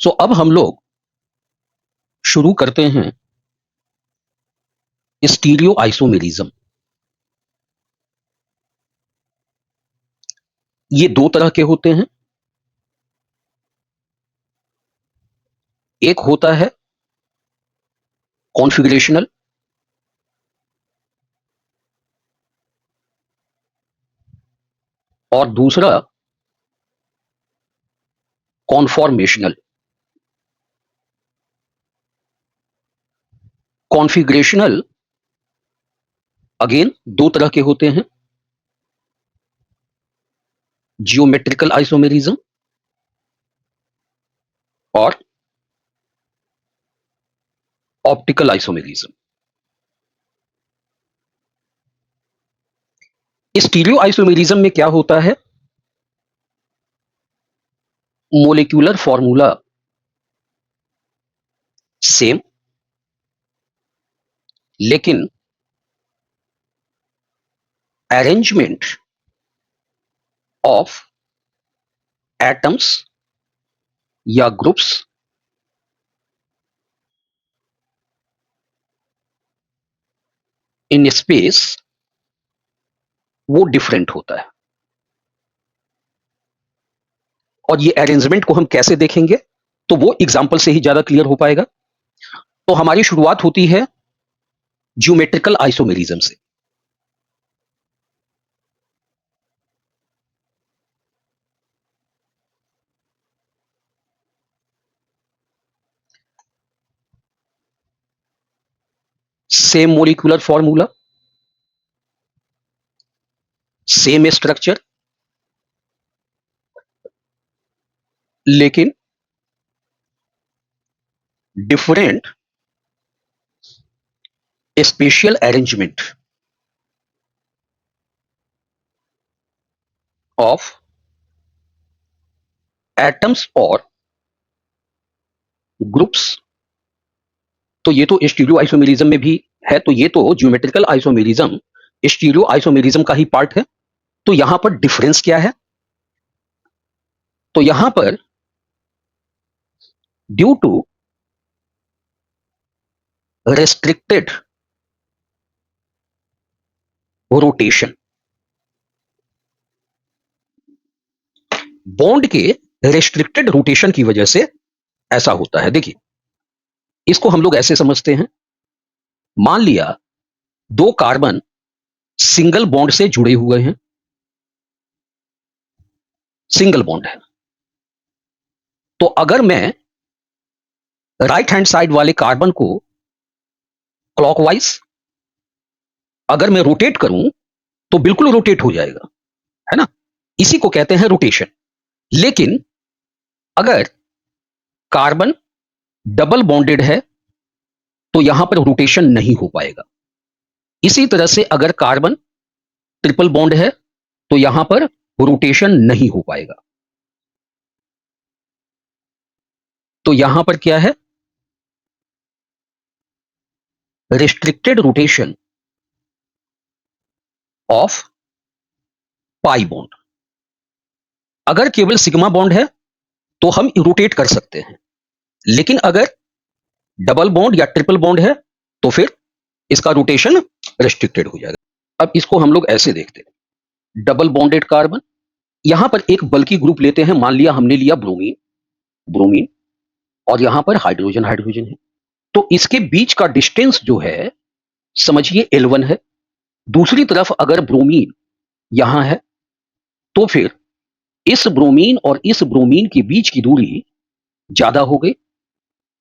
अब हम लोग शुरू करते हैं स्टीरियो आइसोमेरिज्म। ये दो तरह के होते हैं। एक होता है कॉन्फ़िगरेशनल और दूसरा कॉन्फॉर्मेशनल। कॉन्फ़िगरेशनल अगेन दो तरह के होते हैं, जियोमेट्रिकल आइसोमेरिज्म और ऑप्टिकल आइसोमेरिज्म। स्टीरियो आइसोमेरिज्म में क्या होता है, मोलिक्यूलर फॉर्मूला सेम, लेकिन अरेंजमेंट ऑफ एटम्स या ग्रुप्स इन स्पेस वो डिफरेंट होता है। और ये अरेंजमेंट को हम कैसे देखेंगे, तो वो एग्जाम्पल से ही ज्यादा क्लियर हो पाएगा। तो हमारी शुरुआत होती है ज्योमेट्रिकल आइसोमेरिज्म से। Same molecular formula, same structure, लेकिन different spatial arrangement of atoms और ग्रुप्स। तो ये तो स्टीरियो आइसोमेरिज्म में भी है, तो ये तो ज्योमेट्रिकल आइसोमेरिज्म स्टीरियो आइसोमेरिज्म का ही पार्ट है। तो यहां पर डिफरेंस क्या है, तो यहां पर due to restricted rotation, bond के रेस्ट्रिक्टेड रोटेशन की वजह से ऐसा होता है। देखिए, इसको हम लोग ऐसे समझते हैं, मान लिया दो कार्बन सिंगल बॉन्ड से जुड़े हुए हैं, सिंगल बॉन्ड है। तो अगर मैं राइट हैंड साइड वाले कार्बन को क्लॉकवाइज अगर मैं रोटेट करूं तो बिल्कुल रोटेट हो जाएगा, है ना। इसी को कहते हैं रोटेशन। लेकिन अगर कार्बन डबल बॉन्डेड है तो यहां पर रोटेशन नहीं हो पाएगा। इसी तरह से अगर कार्बन ट्रिपल बॉन्ड है तो यहां पर रोटेशन नहीं हो पाएगा। तो यहां पर क्या है, restricted rotation of pi bond. अगर केवल सिग्मा बॉन्ड है तो हम रोटेट कर सकते हैं, लेकिन अगर डबल बॉन्ड या ट्रिपल बॉन्ड है तो फिर इसका रोटेशन रेस्ट्रिक्टेड हो जाएगा। अब इसको हम लोग ऐसे देखते हैं, डबल बॉन्डेड कार्बन, यहां पर एक बल्कि ग्रुप लेते हैं, मान लिया हमने लिया ब्रोमीन, ब्रोमीन, और यहां पर हाइड्रोजन, हाइड्रोजन है। तो इसके बीच का डिस्टेंस जो है समझिए L1 है। दूसरी तरफ अगर ब्रोमीन यहां है तो फिर इस ब्रोमीन और इस ब्रोमीन के बीच की दूरी ज्यादा हो गई।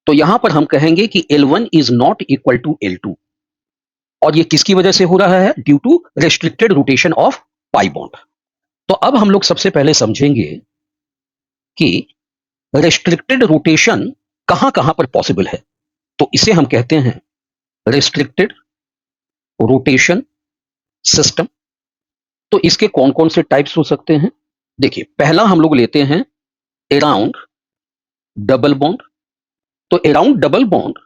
तो यहां पर हम कहेंगे कि L1 is not equal to L2। और ये किसकी वजह से हो रहा है, due to restricted rotation of pi bond. तो अब हम लोग सबसे पहले समझेंगे कि रेस्ट्रिक्टेड रोटेशन कहां कहां पर पॉसिबल है। तो इसे हम कहते हैं रेस्ट्रिक्टेड रोटेशन सिस्टम। तो इसके कौन कौन से टाइप्स हो सकते हैं, देखिए पहला हम लोग लेते हैं अराउंड डबल बॉन्ड। तो around double bond,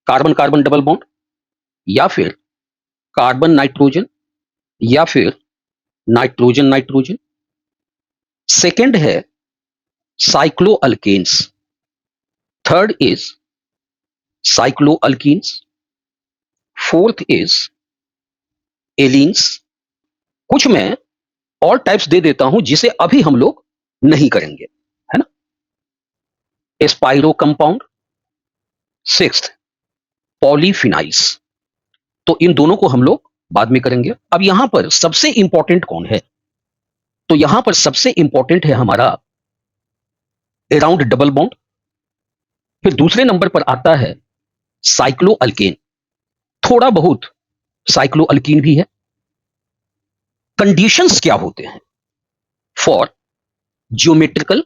carbon carbon double bond, या फिर कार्बन नाइट्रोजन, या फिर नाइट्रोजन नाइट्रोजन। सेकंड है cyclo alkanes. Third is cycloalkenes, fourth is allenes. कुछ मैं और टाइप्स दे देता हूं जिसे अभी हम लोग नहीं करेंगे, है ना। एस्पाइरो कंपाउंड, सिक्स्थ पॉलीफिनाइल्स। तो इन दोनों को हम लोग बाद में करेंगे। अब यहां पर सबसे इंपॉर्टेंट कौन है? तो यहां पर सबसे इंपॉर्टेंट है हमारा अराउंड डबल बॉन्ड। फिर दूसरे नंबर पर आता है साइक्लोअल्केन, थोड़ा बहुत साइक्लोअल्कीन भी है। कंडीशंस क्या होते हैं फॉर ज्योमेट्रिकल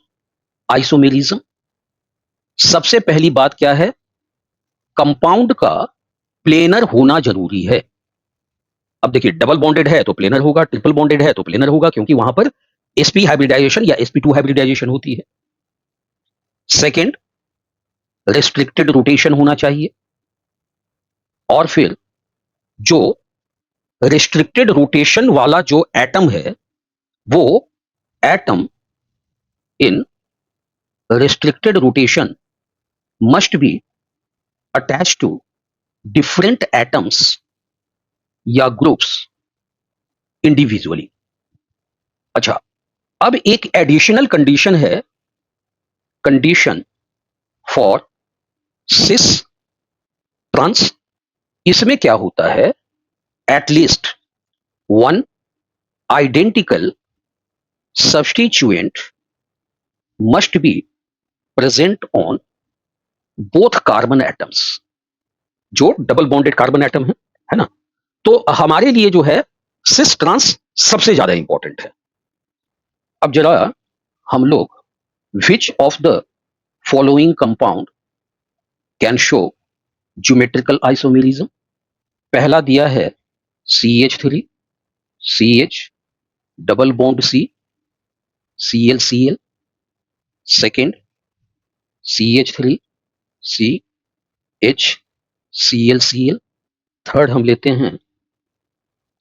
आइसोमेरिज्म? सबसे पहली बात क्या है? कंपाउंड का प्लेनर होना जरूरी है। अब देखिए, डबल बॉन्डेड है तो प्लेनर होगा, ट्रिपल बॉन्डेड है तो प्लेनर होगा, क्योंकि वहां पर sp हाइब्रिडाइजेशन या sp2 हाइब्रिडाइजेशन होती है। सेकंड, रेस्ट्रिक्टेड रोटेशन होना चाहिए। और फिर जो रिस्ट्रिक्टेड रोटेशन वाला जो एटम है, वो atom in restricted rotation must be attached to different atoms या ग्रुप्स इंडिविजुअली। अच्छा, अब एक एडिशनल कंडीशन है, कंडीशन फॉर सिस ट्रांस। इसमें क्या होता है? At least one identical substituent must be present on both carbon atoms, जो डबल बॉन्डेड कार्बन एटम है ना। तो हमारे लिए जो है सिस ट्रांस सबसे ज्यादा इंपॉर्टेंट है। अब जरा हम लोग which of the following compound can show geometrical isomerism? पहला दिया है CH3, CH double bond C, ClCl। Second CH3, CH ClCl। Third हम लेते हैं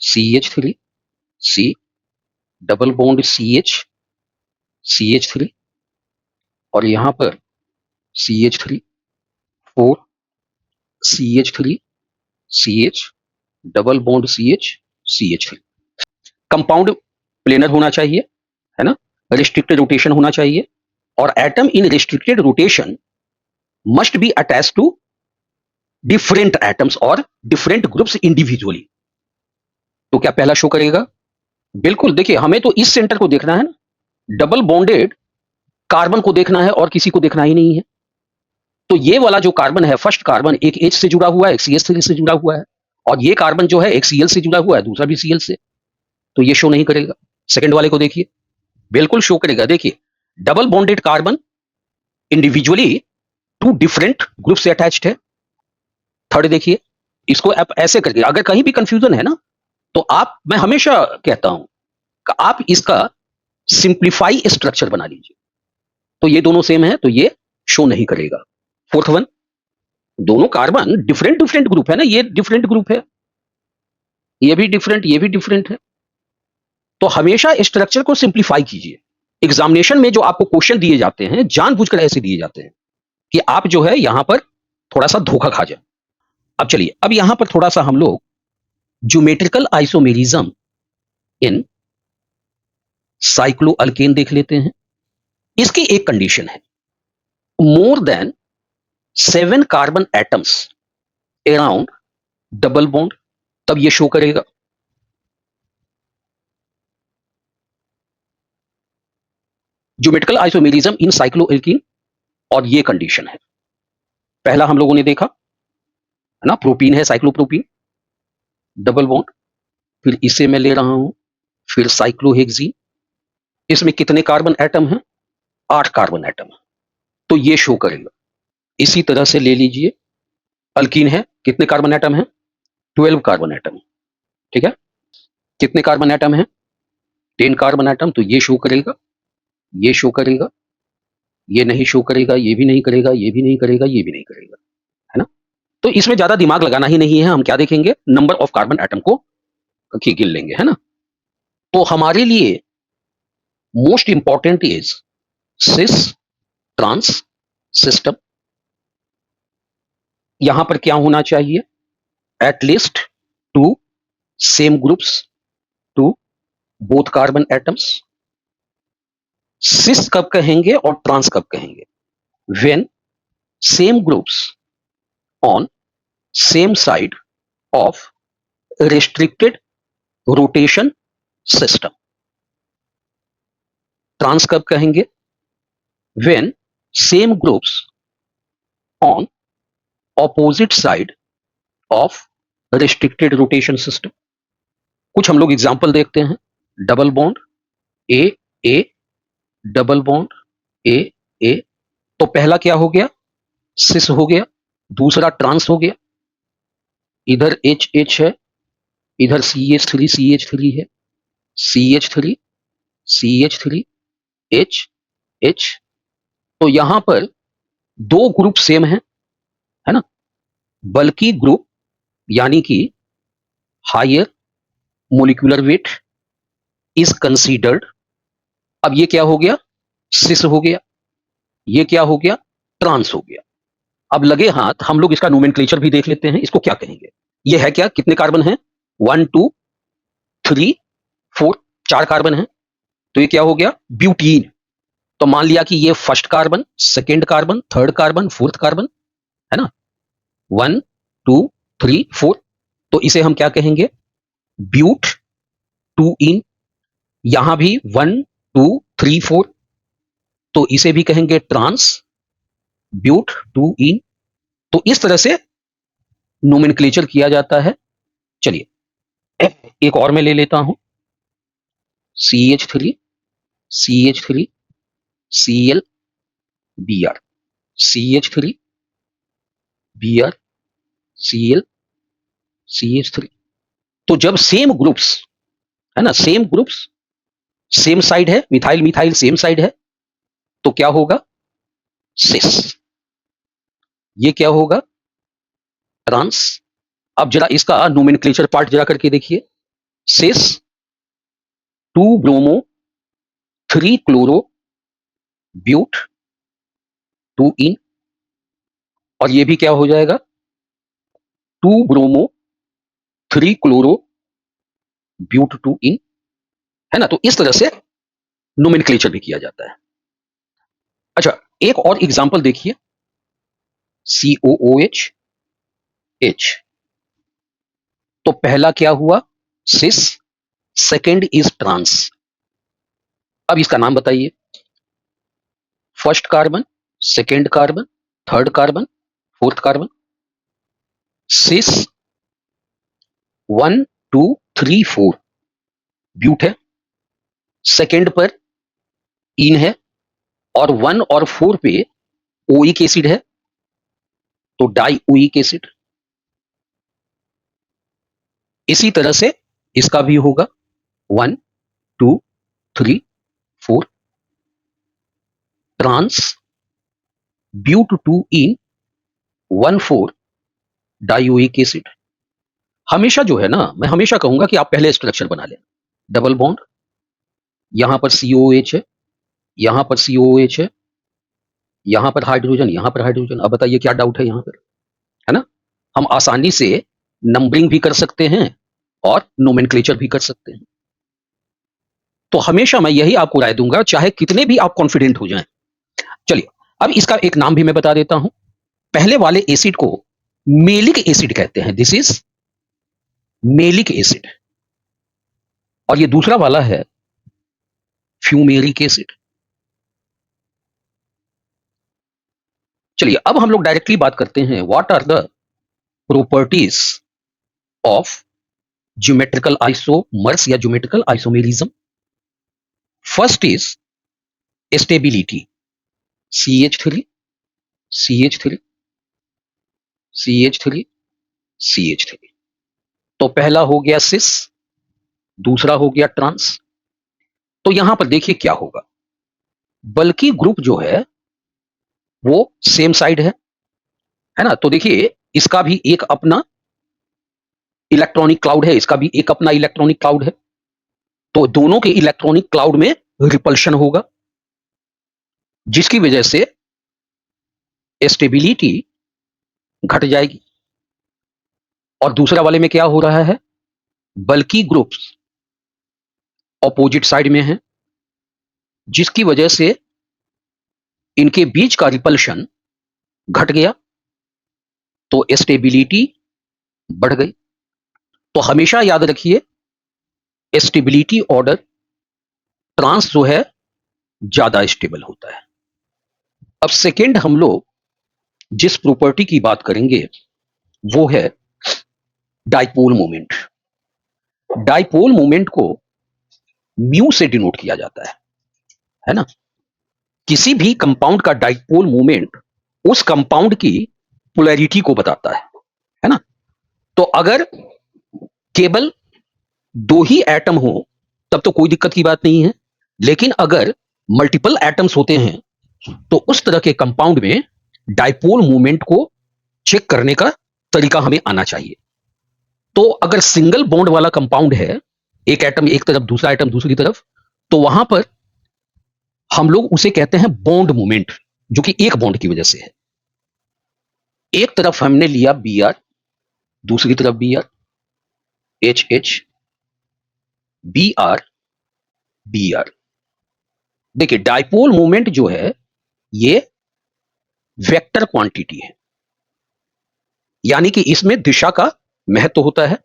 CH3, C double bond CH, CH3। और यहां पर CH3, 4 CH3, CH double bond CH, CH3। Compound planar होना चाहिए, है ना। रिस्ट्रिक्टेड रोटेशन होना चाहिए, और atom in restricted rotation must be attach to different atoms और डिफरेंट ग्रुप्स इंडिविजुअली। तो क्या पहला शो करेगा? बिल्कुल। देखिए, हमें तो इस सेंटर को देखना है ना, डबल बॉन्डेड कार्बन को देखना है और किसी को देखना ही नहीं है। तो ये वाला जो कार्बन है, फर्स्ट कार्बन, एक H से जुड़ा हुआ है, एक CH3 से जुड़ा हुआ है, और ये कार्बन जो है एक Cl से जुड़ा हुआ है, दूसरा भी Cl से। तो ये शो नहीं करेगा। सेकंड वाले को देखिए, बिल्कुल शो करेगा। देखिए, double bonded carbon individually to different group से अटैच्ड है। थर्ड देखिए, इसको आप ऐसे करके, अगर कहीं भी कंफ्यूजन है ना, तो मैं हमेशा कहता हूं कि आप इसका सिंप्लीफाई स्ट्रक्चर बना लीजिए। तो ये दोनों सेम है, तो ये शो नहीं करेगा। फोर्थ वन, दोनों कार्बन डिफरेंट डिफरेंट ग्रुप है ना, ये डिफरेंट ग्रुप है, ये भी डिफरेंट, ये भी डिफरेंट है। तो हमेशा स्ट्रक्चर को सिंप्लीफाई कीजिए। एग्जामिनेशन में जो आपको क्वेश्चन दिए जाते हैं, जानबूझकर ऐसे दिए जाते हैं कि आप जो है यहां पर थोड़ा सा धोखा खा जाए। अब चलिए, अब यहां पर थोड़ा सा हम लोग ज्योमेट्रिकल आइसोमेरिज्म इन साइक्लोअल्केन देख लेते हैं। इसकी एक कंडीशन है, more than 7 carbon atoms around double bond, तब ये शो करेगा। ज्योमेट्रिकल आइसोमेरिज्म इन साइक्लोएल्कीन, और ये कंडीशन है। पहला हम लोगों ने देखा है ना, प्रोपीन है, साइक्लोप्रोपीन, डबल बॉन्ड। फिर इसे मैं ले रहा हूं, फिर साइक्लोहेक्सीन। इसमें कितने कार्बन एटम हैं? 8 कार्बन एटम है, तो ये शो करेगा। इसी तरह से ले लीजिए, अल्कीन है, कितने कार्बन एटम है? 12 कार्बन एटम। ठीक है, कितने कार्बन एटम है? 10 कार्बन एटम, तो ये शो करेगा, ये शो करेगा, ये नहीं शो करेगा, ये भी नहीं करेगा, ये भी नहीं करेगा, ये भी नहीं करेगा, है ना। तो इसमें ज्यादा दिमाग लगाना ही नहीं है, हम क्या देखेंगे? नंबर ऑफ कार्बन एटम को गिन लेंगे, है ना। तो हमारे लिए most important is cis trans system. यहां पर क्या होना चाहिए, at least two same groups to both carbon atoms. Cis कब कहेंगे और ट्रांस कब कहेंगे, when same groups on same side of restricted rotation system। Trans कब कहेंगे, when same groups on opposite side of restricted rotation system। कुछ हम लोग एग्जांपल देखते हैं, डबल बॉन्ड ए ए, डबल बॉन्ड ए ए। तो पहला क्या हो गया, सिस हो गया, दूसरा ट्रांस हो गया, इधर एच एच है, इधर CH3 है, CH3 CH3 एच एच। तो यहां पर दो ग्रुप सेम है ना, बल्कि ग्रुप यानी कि higher molecular weight is considered. अब ये क्या हो गया, सिस हो गया, ये क्या हो गया, ट्रांस हो गया। अब लगे हाथ हम लोग इसका नोमेनक्लेचर भी देख लेते हैं, इसको क्या कहेंगे। ये है क्या, कितने कार्बन है, 1 2 3 4, 4 कार्बन है। तो ये क्या हो गया, ब्यूटीन। तो मान लिया कि ये first carbon, second carbon, third carbon, fourth carbon, है ना, 1 2 3 4। तो इसे हम क्या कहेंगे, ब्यूट 2 इन। यहां भी 1 2 3 4, तो इसे भी कहेंगे ट्रांस, ब्यूट 2 इन। तो इस तरह से नोमेनक्लेचर किया जाता है। चलिए एक और मैं ले लेता हूं, CH3 CH3 Cl Br, CH3 Br Cl CH3। तो जब सेम ग्रुप्स है ना, सेम ग्रुप्स सेम साइड है, मिथाइल मिथाइल सेम साइड है, तो क्या होगा, सिस। ये क्या होगा, ट्रांस। अब जरा इसका नोमेनक्लेचर पार्ट जरा करके देखिए, सिस 2 ब्रोमो 3 क्लोरो ब्यूट 2 इन। और ये भी क्या हो जाएगा, 2 ब्रोमो 3 क्लोरो ब्यूट 2 इन, है ना। तो इस तरह से नोमेनक्लेचर भी किया जाता है। अच्छा एक और एग्जांपल देखिए, COOH H। तो पहला क्या हुआ, सिस, सेकेंड इज ट्रांस। अब इसका नाम बताइए, first carbon, second carbon, third carbon, fourth carbon. Cis 1 2 3 4 but है, सेकेंड पर इन है, और 1 और 4 पे ओइक एसिड है, तो डाई ओइक एसिड। इसी तरह से इसका भी होगा 1 2 3 4, trans, but 2 ene 1 4 dioic acid. हमेशा जो है ना, मैं हमेशा कहूंगा कि आप पहले स्ट्रक्चर बना लें, डबल बॉन्ड, यहां पर COOH है, यहां पर COOH है, यहां पर हाइड्रोजन, यहां पर हाइड्रोजन। अब बताइए क्या डाउट है यहां पर, है ना। हम आसानी से नंबरिंग भी कर सकते हैं और नोमेनक्लेचर भी कर सकते हैं। तो हमेशा मैं यही आपको राय दूंगा, चाहे कितने भी आप कॉन्फिडेंट हो जाएं। चलिए अब इसका एक नाम भी मैं बता देता हूं। पहले वाले एसिड को मेलिक एसिड कहते हैं, दिस इज मेलिक एसिड। और ये दूसरा वाला है फ्यूमेरिक एसिड। चलिए अब हम लोग डायरेक्टली बात करते हैं, what are the properties of geometrical isomers या geometrical isomerism. First is stability, CH3 CH3 CH3 CH3। तो पहला हो गया सिस, दूसरा हो गया ट्रांस। तो यहां पर देखिए क्या होगा, बल्कि ग्रुप जो है वो सेम साइड है ना। तो देखिए इसका भी एक अपना इलेक्ट्रॉनिक क्लाउड है, इसका भी एक अपना इलेक्ट्रॉनिक क्लाउड है। तो दोनों के इलेक्ट्रॉनिक क्लाउड में रिपल्शन होगा, जिसकी वजह से स्टेबिलिटी घट जाएगी। और दूसरा वाले में क्या हो रहा है, बल्कि ग्रुप्स ऑपोजिट साइड में है, जिसकी वजह से इनके बीच का रिपल्शन घट गया, तो स्टेबिलिटी बढ़ गई। तो हमेशा याद रखिए, स्टेबिलिटी ऑर्डर ट्रांस जो है ज्यादा स्टेबल होता है। अब सेकेंड हम लोग जिस प्रॉपर्टी की बात करेंगे वो है डाइपोल मोमेंट। डाइपोल मोमेंट को म्यू से डिनोट किया जाता है ना। किसी भी कंपाउंड का डाइपोल मोमेंट उस कंपाउंड की पोलैरिटी को बताता है ना। तो अगर केवल दो ही एटम हो तब तो कोई दिक्कत की बात नहीं है, लेकिन अगर मल्टीपल एटम्स होते हैं तो उस तरह के कंपाउंड में डाइपोल मोमेंट को चेक करने का तरीका हमें आना चाहिए। तो अगर सिंगल बॉन्ड वाला कंपाउंड है, एक एटम एक तरफ दूसरा एटम दूसरी तरफ, तो वहां पर हम लोग उसे कहते हैं बॉन्ड मोमेंट, जो कि एक बॉन्ड की वजह से है। एक तरफ हमने लिया बी आर, दूसरी तरफ B R, H H, B R, B R. देखिए डाइपोल मोमेंट जो है ये वेक्टर क्वांटिटी है, यानी कि इसमें दिशा का महत्व होता है।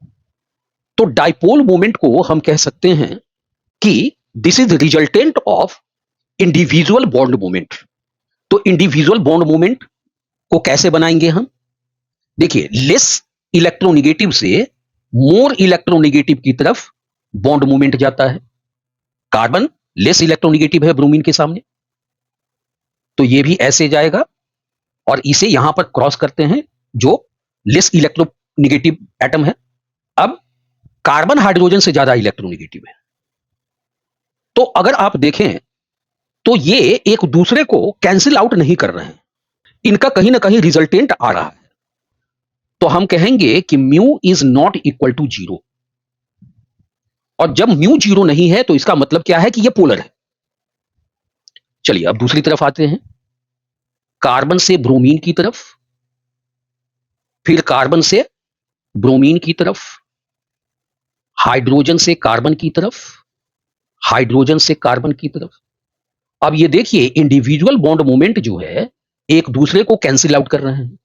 तो डाइपोल मोमेंट को हम कह सकते हैं कि this is resultant of individual bond moment. तो इंडिविजुअल बॉन्ड मोमेंट को कैसे बनाएंगे हम, देखिए लेस इलेक्ट्रोनेगेटिव से मोर इलेक्ट्रोनेगेटिव की तरफ बॉन्ड मोमेंट जाता है। कार्बन लेस इलेक्ट्रोनेगेटिव है ब्रोमीन के सामने, तो ये भी ऐसे जाएगा और इसे यहां पर क्रॉस करते हैं जो लेस इलेक्ट्रोनेगेटिव एटम है। अब कार्बन हाइड्रोजन से ज्यादा इलेक्ट्रोनेगेटिव है, तो अगर आप देखें तो ये एक दूसरे को कैंसिल आउट नहीं कर रहे हैं, इनका कहीं ना कहीं रिजल्टेंट आ रहा है। तो हम कहेंगे कि mu is not equal to zero. और जब म्यू जीरो नहीं है तो इसका मतलब क्या है कि ये पोलर है। चलिए अब दूसरी तरफ आते हैं, कार्बन से ब्रोमीन की तरफ, फिर कार्बन से ब्रोमीन की तरफ, हाइड्रोजन से कार्बन की तरफ, हाइड्रोजन से कार्बन की तरफ। अब ये देखिए इंडिविजुअल बॉन्ड मोमेंट जो है एक दूसरे को कैंसिल आउट कर रहे हैं।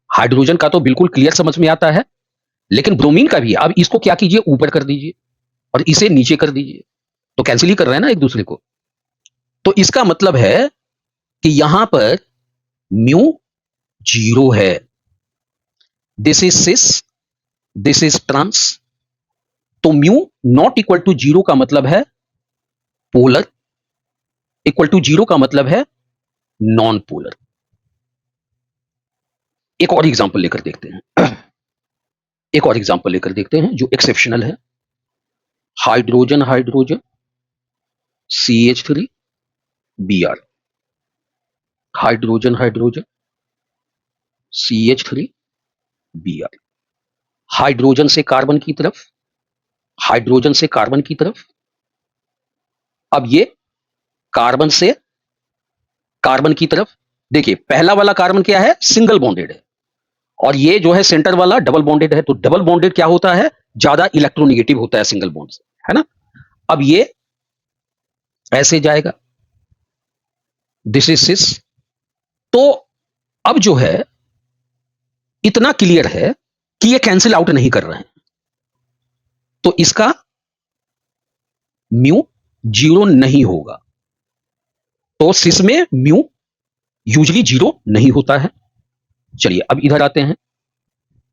हाइड्रोजन का तो बिल्कुल क्लियर समझ में आता है, लेकिन ब्रोमीन का भी। अब इसको क्या कीजिए, ऊपर कर दीजिए और इसे नीचे कर दीजिए, तो कैंसिल ही कर रहे हैं ना एक दूसरे को। तो इसका मतलब है कि यहां पर म्यू जीरो है। This is cis, this is trans. तो mu not equal to zero का मतलब है पोलर, इक्वल टू जीरो का मतलब है नॉन पोलर। एक और एग्जांपल लेकर देखते हैं, एक और एग्जांपल लेकर देखते हैं जो एक्सेप्शनल है। Hydrogen hydrogen CH3 Br, hydrogen hydrogen CH3 Br। Hydrogen से कार्बन की तरफ, हाइड्रोजन से कार्बन की तरफ। अब ये कार्बन से कार्बन की तरफ। देखिए पहला वाला कार्बन क्या है, सिंगल बॉन्डेड है, और ये जो है सेंटर वाला डबल बॉन्डेड है। तो डबल बॉन्डेड क्या होता है, ज्यादा इलेक्ट्रोनेगेटिव होता है सिंगल बॉन्ड से, है ना। अब ये ऐसे जाएगा, दिस इज सिस। तो अब जो है इतना क्लियर है कि ये कैंसिल आउट नहीं कर रहे हैं, तो इसका म्यू जीरो नहीं होगा। तो सिस में म्यू यूजली जीरो नहीं होता है। चलिए अब इधर आते हैं,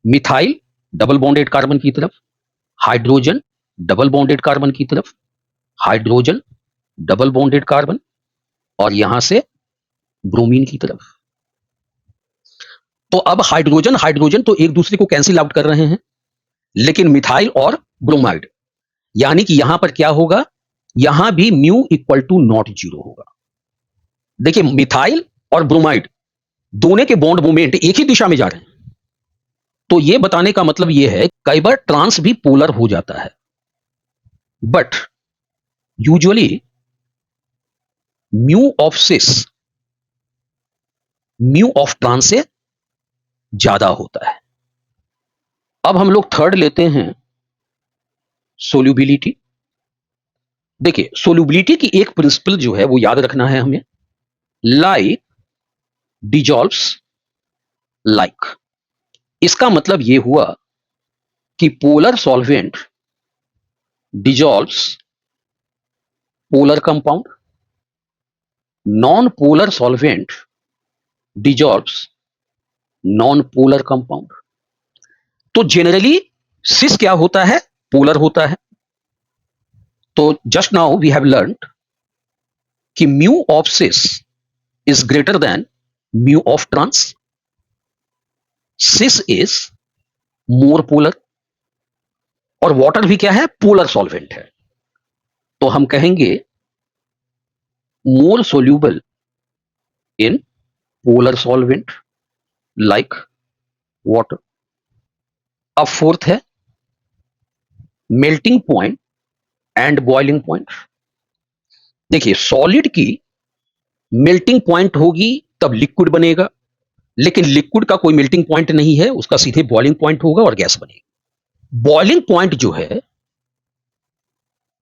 मिथाइल डबल बॉन्डेड कार्बन की तरफ, हाइड्रोजन डबल बॉन्डेड कार्बन की तरफ, हाइड्रोजन डबल बॉन्डेड कार्बन, और यहां से ब्रोमीन की तरफ। तो अब हाइड्रोजन हाइड्रोजन तो एक दूसरे को कैंसिल आउट कर रहे हैं, लेकिन मिथाइल और ब्रोमाइड, यानी कि यहां पर क्या होगा, यहां भी mu equal to not zero होगा। देखिए मिथाइल और ब्रोमाइड दोनों के बॉन्ड मोमेंट एक ही दिशा में जा रहे हैं, तो यह बताने का मतलब यह है कई बार ट्रांस भी पोलर हो जाता है, but usually mu of cis mu of trans से ज्यादा होता है। अब हम लोग थर्ड लेते हैं, सोल्यूबिलिटी। देखिए, सोल्यूबिलिटी की एक प्रिंसिपल जो है वो याद रखना है हमें, लाइक डिजॉल्व्स लाइक। इसका मतलब ये हुआ कि polar solvent dissolves polar compound, non polar solvent dissolves non polar compound. तो जनरली सिस क्या होता है, पोलर होता है। तो just now we have learned कि mu of cis is greater than mu of trans. Cis is more polar, और water भी क्या है, पोलर सॉल्वेंट है। तो हम कहेंगे more soluble in polar solvent like water. अब फोर्थ है melting point and boiling point. देखिए, सॉलिड की मेल्टिंग पॉइंट होगी तब लिक्विड बनेगा, लेकिन लिक्विड का कोई मेल्टिंग पॉइंट नहीं है, उसका सीधे बॉइलिंग पॉइंट होगा और गैस बनेगी। बॉइलिंग पॉइंट जो है,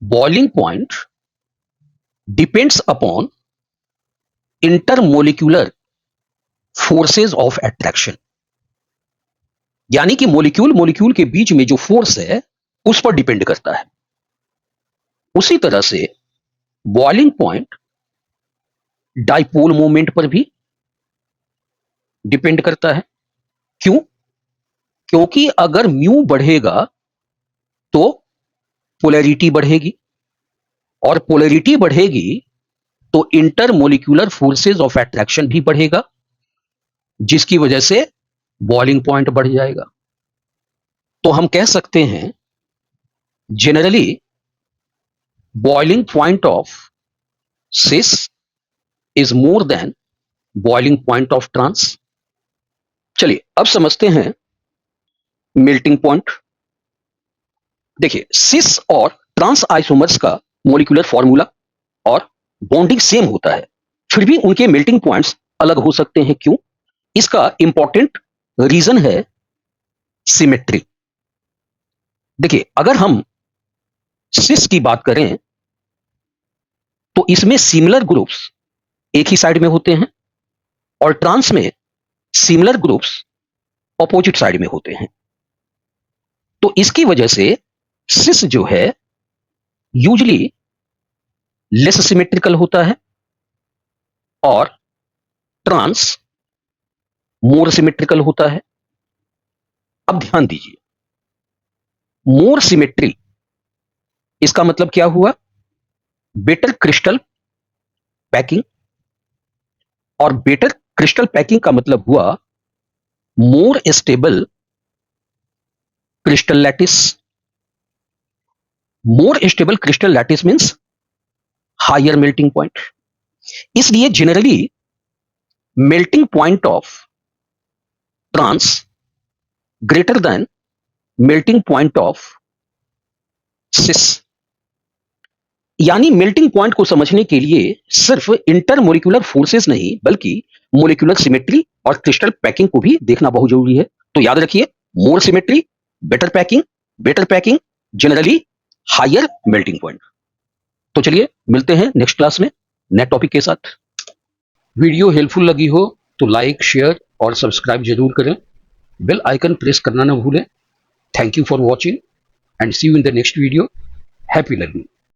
boiling point depends upon intermolecular forces of attraction. यानी कि मोलिक्यूल मोलिक्यूल के बीच में जो फोर्स है उस पर डिपेंड करता है। उसी तरह से बॉइलिंग पॉइंट डाइपोल मोमेंट पर भी डिपेंड करता है। क्यों? क्योंकि अगर म्यू बढ़ेगा तो पोलैरिटी बढ़ेगी, और पोलैरिटी बढ़ेगी तो इंटरमोलिक्यूलर फोर्सेज ऑफ अट्रैक्शन भी बढ़ेगा, जिसकी वजह से बॉइलिंग पॉइंट बढ़ जाएगा। तो हम कह सकते हैं generally boiling point of cis is more than boiling point of trans. चलिए अब समझते हैं मेल्टिंग पॉइंट। देखिए, सिस और ट्रांस आइसोमर्स का मॉलिक्यूलर फॉर्मूला और बॉन्डिंग सेम होता है, फिर भी उनके मेल्टिंग पॉइंट्स अलग हो सकते हैं। क्यों? इसका इंपॉर्टेंट रीजन है सिमेट्री। देखिए, अगर हम सिस की बात करें तो इसमें सिमिलर ग्रुप्स एक ही साइड में होते हैं, और ट्रांस में सिमिलर ग्रुप्स ऑपोजिट साइड में होते हैं। तो इसकी वजह से सिस जो है यूजली लेस सिमेट्रिकल होता है, और ट्रांस मोर सिमेट्रिकल होता है। अब ध्यान दीजिए, मोर सिमेट्री इसका मतलब क्या हुआ, बेटर क्रिस्टल पैकिंग, और बेटर क्रिस्टल पैकिंग का मतलब हुआ more stable crystal lattice. More stable crystal lattice means higher melting point. इसलिए generally melting point of trans greater than melting point of cis. यानी मेल्टिंग पॉइंट को समझने के लिए सिर्फ इंटरमोलिक्यूलर फोर्सेस नहीं, बल्कि मोलिकुलर सिमेट्री और क्रिस्टल पैकिंग को भी देखना बहुत जरूरी है। तो याद रखिए, more symmetry better packing generally higher melting point. तो चलिए मिलते हैं नेक्स्ट क्लास में नए टॉपिक के साथ। वीडियो हेल्पफुल लगी हो तो लाइक, शेयर और सब्सक्राइब जरूर करें। बेल आइकन प्रेस करना ना भूलें। Thank you for watching and see you in the next video. Happy learning.